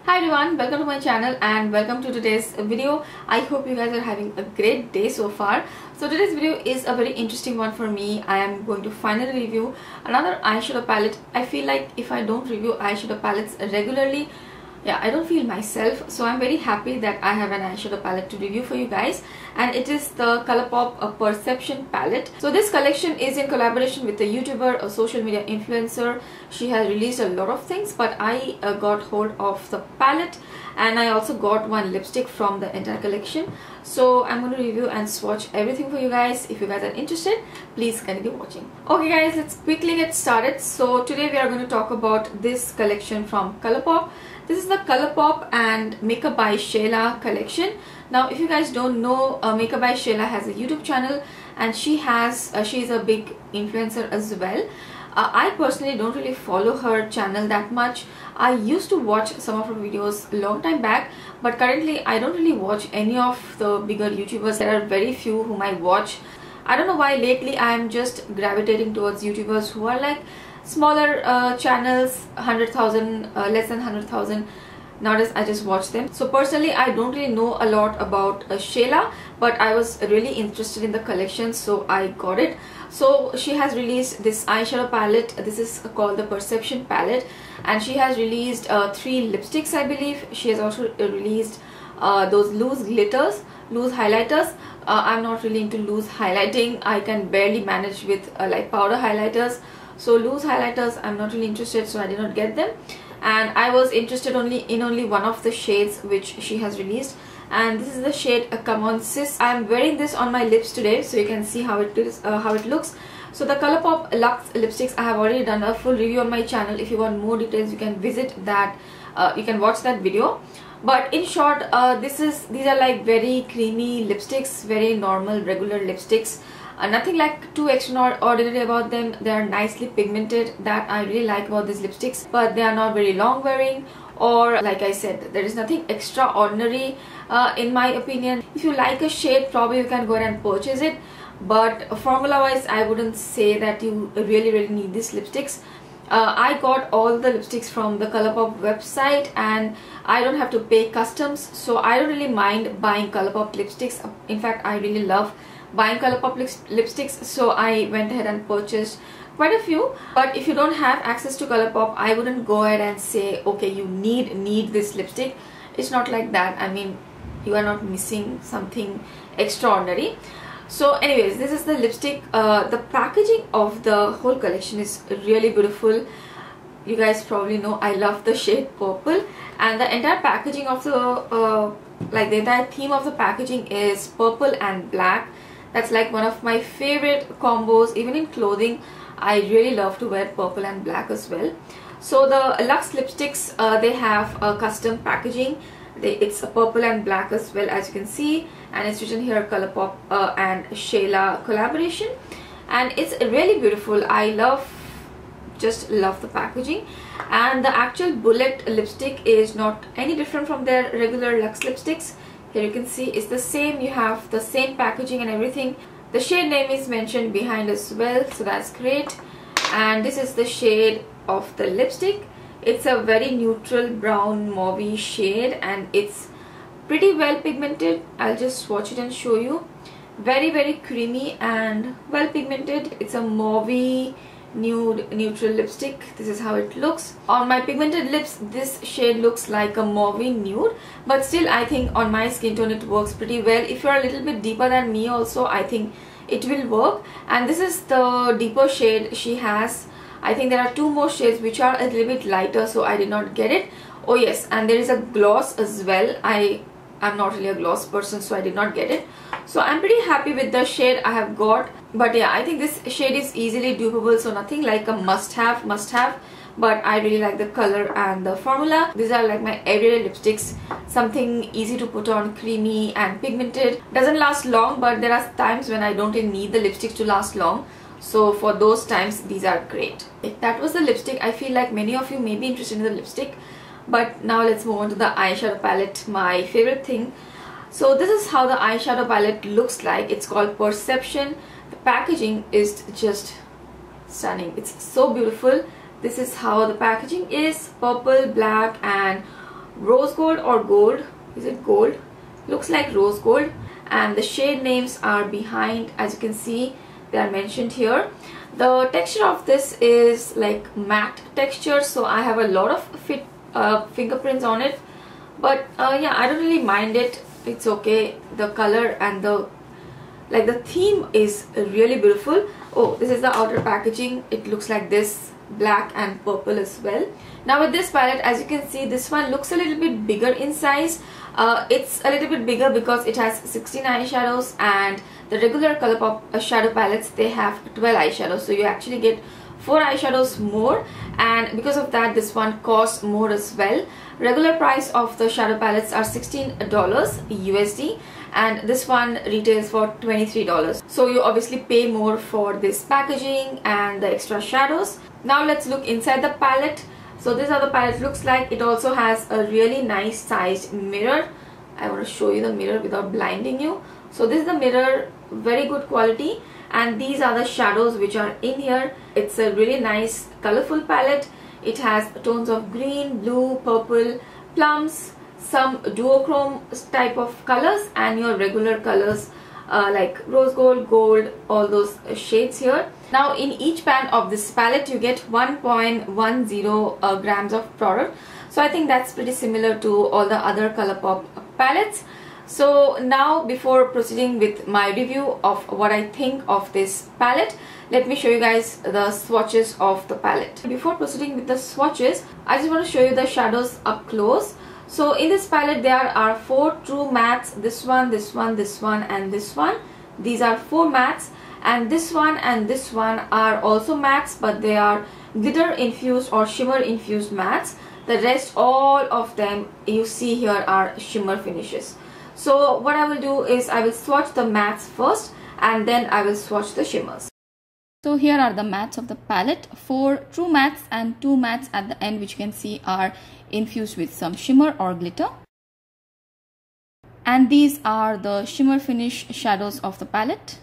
Hi everyone, welcome to my channel and welcome to today's video. I hope you guys are having a great day so far. So today's video is a very interesting one for me. I am going to finally review another eyeshadow palette. I feel like if I don't review eyeshadow palettes regularly, I don't feel myself. So I'm very happy that I have an eyeshadow palette to review for you guys, and it is the Colourpop Perception Palette. So this collection is in collaboration with a YouTuber, a social media influencer. She has released a lot of things, but I got hold of the palette, and I also got one lipstick from the entire collection. So I'm going to review and swatch everything for you guys. If you guys are interested, please continue watching. Okay guys, let's quickly get started. So today we are going to talk about this collection from Colourpop. This is the Colourpop and Makeup by Shayla collection. Now if you guys don't know, Makeup by Shayla has a YouTube channel, and she is a big influencer as well. I personally don't really follow her channel that much. I used to watch some of her videos a long time back, but currently I don't really watch any of the bigger YouTubers. There are very few whom I watch. I don't know why lately I am just gravitating towards YouTubers who are like smaller channels, 100,000, less than 100,000. Nowadays I just watch them. So personally I don't really know a lot about Shayla, but I was really interested in the collection, so I got it. So she has released this eyeshadow palette. This is called the Perception Palette, and she has released 3 lipsticks, I believe. She has also released those loose glitters, loose highlighters. I'm not really into loose highlighting. I can barely manage with like powder highlighters. So loose highlighters I'm not really interested, so I did not get them. And I was interested in only one of the shades which she has released, and this is the shade Come On Sis. I am wearing this on my lips today, so you can see how it is, how it looks. So the Colourpop Lux Lipsticks, I have already done a full review on my channel. If you want more details, you can visit that, you can watch that video. But in short, these are like very creamy lipsticks, very normal regular lipsticks. Nothing like too extraordinary about them. They are nicely pigmented. That I really like about these lipsticks, but they are not very long wearing, or like I said, there is nothing extraordinary in my opinion. If you like a shade, probably you can go ahead and purchase it, but formula wise I wouldn't say that you really need these lipsticks. I got all the lipsticks from the Colourpop website, and I don't have to pay customs, so I don't really mind buying Colourpop lipsticks. In fact, I really love buying Colourpop lipsticks, so I went ahead and purchased quite a few. But if you don't have access to Colourpop, I wouldn't go ahead and say, okay, you need this lipstick. It's not like that. I mean, you are not missing something extraordinary. So anyways, this is the lipstick. The packaging of the whole collection is really beautiful. You guys probably know I love the shade purple, and the entire packaging of the like the entire theme of the packaging is purple and black. That's like one of my favorite combos. Even in clothing, I really love to wear purple and black as well. So the Lux lipsticks, they have a custom packaging. It's a purple and black as well, as you can see, and it's written here Colourpop and Shayla collaboration, and it's really beautiful. I just love the packaging, and the actual bullet lipstick is not any different from their regular Lux lipsticks. Here you can see it's the same. You have the same packaging and everything. The shade name is mentioned behind as well, so that's great. And this is the shade of the lipstick. It's a very neutral brown mauve shade, and it's pretty well pigmented. I'll just swatch it and show you. Very creamy and well pigmented. It's a mauve nude neutral lipstick. This is how it looks. On my pigmented lips, this shade looks like a mauve nude, but still I think on my skin tone it works pretty well. If you're a little bit deeper than me also, I think it will work. And this is the deeper shade she has. I think there are 2 more shades which are a little bit lighter, so I did not get it. Oh yes, and there is a gloss as well. I'm not really a gloss person, so I did not get it. So I'm pretty happy with the shade I have got. But yeah, I think this shade is easily dupable, so nothing like a must have, but I really like the color and the formula. These are like my everyday lipsticks, something easy to put on, creamy and pigmented. Doesn't last long, but there are times when I don't really need the lipsticks to last long, so for those times these are great. That was the lipstick. I feel like many of you may be interested in the lipstick, but now let's move on to the eyeshadow palette, my favorite thing. So this is how the eyeshadow palette looks like. It's called Perception. The packaging is just stunning. It's so beautiful. This is how the packaging is, purple, black and rose gold or gold. Is it gold? Looks like rose gold, and the shade names are behind. As you can see, they are mentioned here. The texture of this is like matte texture, so I have a lot of fingerprints on it, but yeah, I don't really mind it. It's okay. The color and the theme is really beautiful. Oh, this is the outer packaging. It looks like this, black and purple as well. Now with this palette, as you can see, this one looks a little bit bigger in size. It's a little bit bigger because it has 16 eyeshadows, and the regular Colourpop shadow palettes, they have 12 eyeshadows, so you actually get 4 eyeshadows more, and because of that this one costs more as well. Regular price of the shadow palettes are $16 USD, and this one retails for $23, so you obviously pay more for this packaging and the extra shadows. Now let's look inside the palette. So this is how the palette looks like. It also has a really nice sized mirror. I want to show you the mirror without blinding you. So this is the mirror, very good quality, and these are the shadows which are in here. It's a really nice colorful palette. It has tones of green, blue, purple, plums, some duochrome type of colors, and your regular colors like rose gold, gold, all those shades here. Now in each pan of this palette you get 1.10 grams of product, so I think that's pretty similar to all the other Colourpop palettes. So now, before proceeding with my review of what I think of this palette, let me show you guys the swatches of the palette. Before proceeding with the swatches, I just want to show you the shadows up close. So in this palette there are 4 true mattes, this one, this one, this one and this one. These are 4 mattes, and this one and this one are also mattes, but they are glitter infused or shimmer infused mattes. The rest, all of them you see here, are shimmer finishes. So what I will do is I will swatch the mattes first, and then I will swatch the shimmers. So here are the mattes of the palette, 4 true mattes and 2 mattes at the end, which you can see are infused with some shimmer or glitter. And these are the shimmer finish shadows of the palette.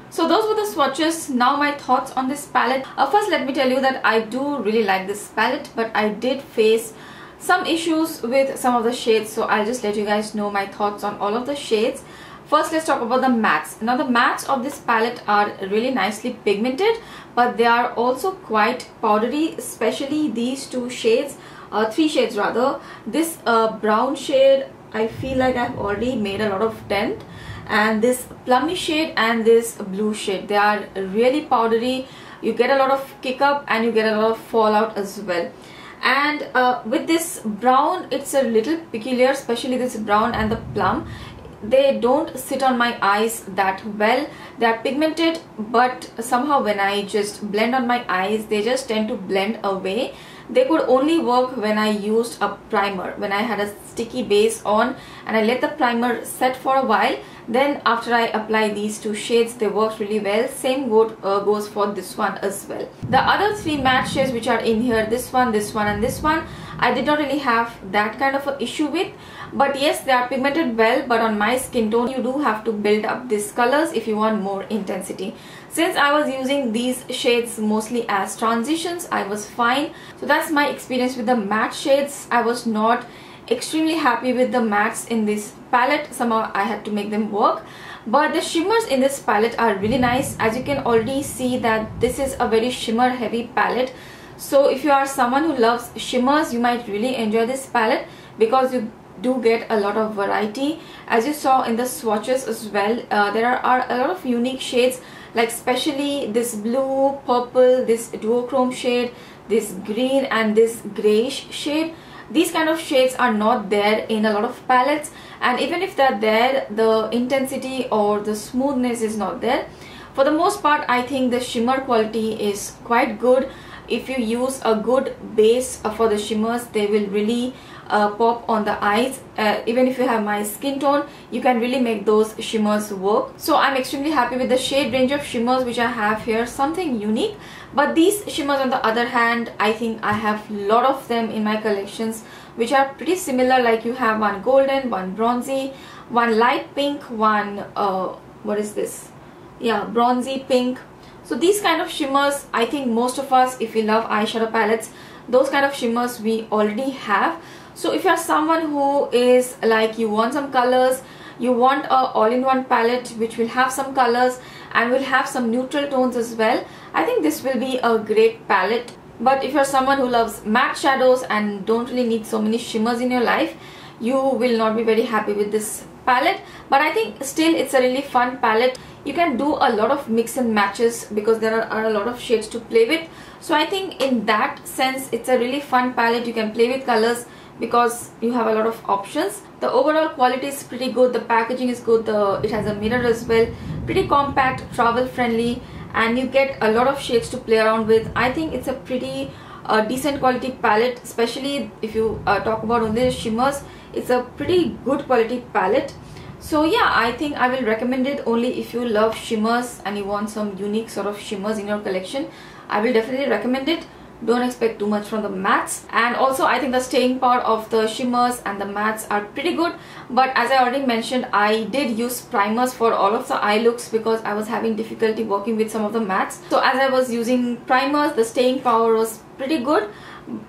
So those were the swatches. Now my thoughts on this palette. First let me tell you that I do really like this palette, but I did face some issues with some of the shades, so I'll just let you guys know my thoughts on all of the shades. First let's talk about the mattes. Now the mattes of this palette are really nicely pigmented, but they are also quite powdery, especially these 2 shades, 3 shades rather. This brown shade, I feel like I've already made a lot of dent, and this plummy shade and this blue shade, they are really powdery. You get a lot of kick up and you get a lot of fallout as well. And with this brown, it's a little peculiar, especially this brown and the plum. They don't sit on my eyes that well. They are pigmented, but somehow when I just blend on my eyes, they just tend to blend away. They could only work when I used a primer, when I had a sticky base on and I let the primer set for a while. Then after I apply these 2 shades, they worked really well. Same goes for this one as well. The other 3 matte shades which are in here, this one, this one and this one, I did not really have that kind of an issue with. But yes, they are pigmented well, but on my skin tone you do have to build up these colors if you want more intensity. Since I was using these shades mostly as transitions, I was fine. So that's my experience with the matte shades. I was not extremely happy with the mattes in this palette. Somehow I had to make them work. But the shimmers in this palette are really nice. As you can already see that this is a very shimmer heavy palette. So if you are someone who loves shimmers, you might really enjoy this palette because you do get a lot of variety. As you saw in the swatches as well, there are a lot of unique shades, like especially this blue, purple, this duochrome shade, this green and this greyish shade. These kind of shades are not there in a lot of palettes, and even if they're there, the intensity or the smoothness is not there. For the most part, I think the shimmer quality is quite good. If you use a good base for the shimmers, they will really pop on the eyes. Even if you have my skin tone, you can really make those shimmers work. So I'm extremely happy with the shade range of shimmers which I have here, something unique. But these shimmers on the other hand, I think I have a lot of them in my collections which are pretty similar. Like you have one golden, one bronzy, one light pink, one what is this, yeah, bronzy pink. So these kind of shimmers, I think most of us, if we love eyeshadow palettes, those kind of shimmers we already have. So if you're someone who is like, you want some colors, you want a all-in-one palette which will have some colors and will have some neutral tones as well, I think this will be a great palette. But if you're someone who loves matte shadows and don't really need so many shimmers in your life, you will not be very happy with this palette. But I think still it's a really fun palette. You can do a lot of mix and matches because there are a lot of shades to play with. So I think in that sense it's a really fun palette. You can play with colors because you have a lot of options. The overall quality is pretty good, the packaging is good, it has a mirror as well, pretty compact, travel friendly, and you get a lot of shades to play around with. I think it's a pretty decent quality palette, especially if you talk about only the shimmers. It's a pretty good quality palette. So yeah, I think I will recommend it only if you love shimmers and you want some unique sort of shimmers in your collection. I will definitely recommend it. Don't expect too much from the mattes. And also I think the staying power of the shimmers and the mattes are pretty good. But as I already mentioned, I did use primers for all of the eye looks because I was having difficulty working with some of the mattes. So as I was using primers, the staying power was pretty good.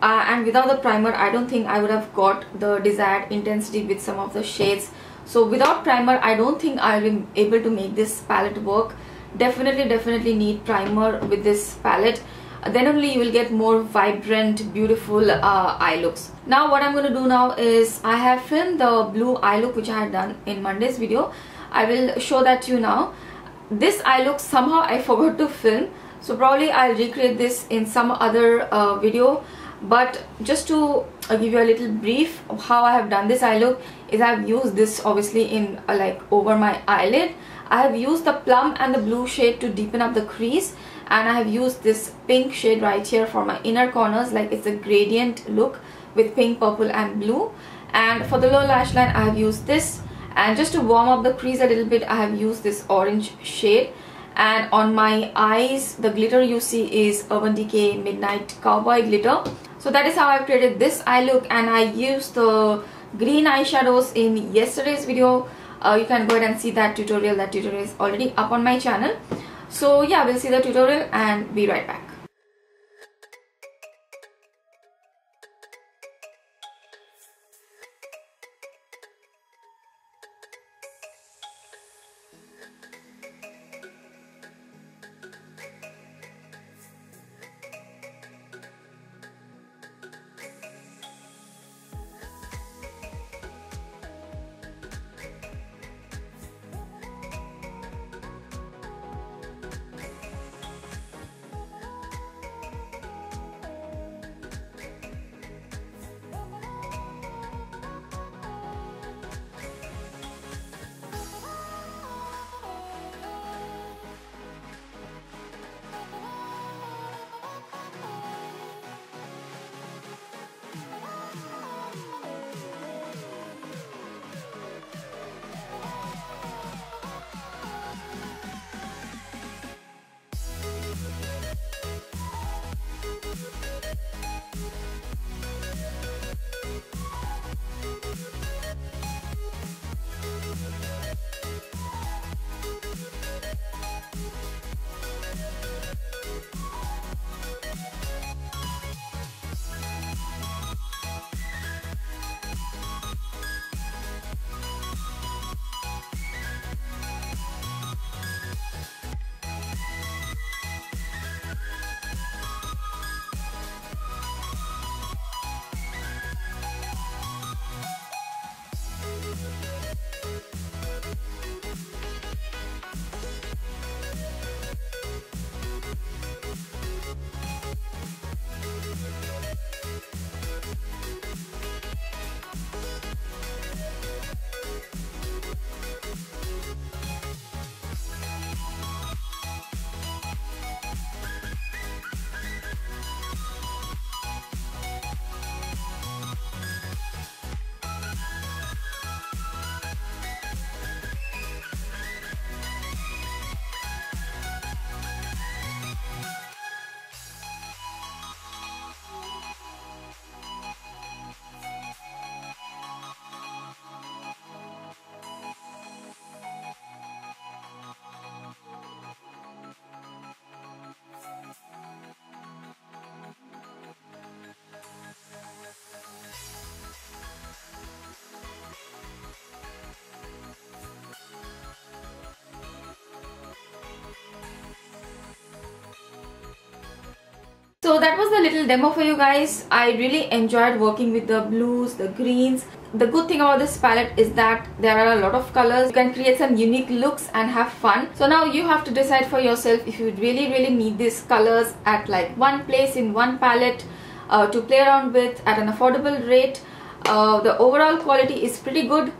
And without the primer, I don't think I would have got the desired intensity with some of the shades. So without primer, I don't think I'll be able to make this palette work. Definitely need primer with this palette. Then only you will get more vibrant, beautiful eye looks. Now what I'm going to do now is, I have filmed the blue eye look which I had done in Monday's video. I will show that to you now. This eye look somehow I forgot to film, so probably I'll recreate this in some other video. But just to give you a little brief of how I have done this eye look is, I have used this obviously in like over my eyelid. I have used the plum and the blue shade to deepen up the crease, and I have used this pink shade right here for my inner corners, like it's a gradient look with pink, purple and blue. And for the lower lash line I have used this, and just to warm up the crease a little bit I have used this orange shade. And on my eyes, the glitter you see is Urban Decay Midnight Cowboy Glitter. So that is how I've created this eye look, and I used the green eyeshadows in yesterday's video. You can go ahead and see that tutorial. That tutorial is already up on my channel. So yeah, we'll see the tutorial and be right back. So that was the little demo for you guys. I really enjoyed working with the blues, the greens. The good thing about this palette is that there are a lot of colors. You can create some unique looks and have fun. So now you have to decide for yourself if you really need these colors at like one place in one palette to play around with at an affordable rate. The overall quality is pretty good.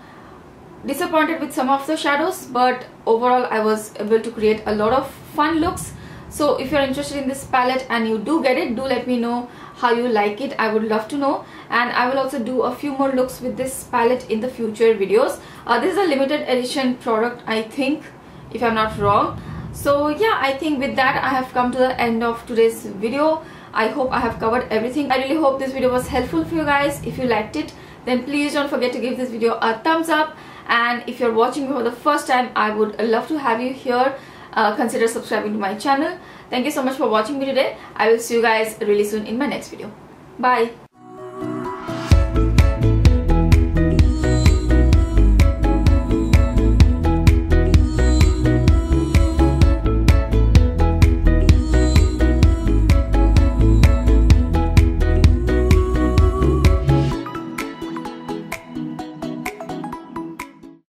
Disappointed with some of the shadows, but overall I was able to create a lot of fun looks. So if you're interested in this palette and you do get it, do let me know how you like it. I would love to know, and I will also do a few more looks with this palette in the future videos. This is a limited edition product, I think, if I'm not wrong. So yeah, I think with that I have come to the end of today's video. I hope I have covered everything. I really hope this video was helpful for you guys. If you liked it, then please don't forget to give this video a thumbs up, and if you're watching me for the first time, I would love to have you here. Consider subscribing to my channel. Thank you so much for watching me today. I will see you guys really soon in my next video. Bye.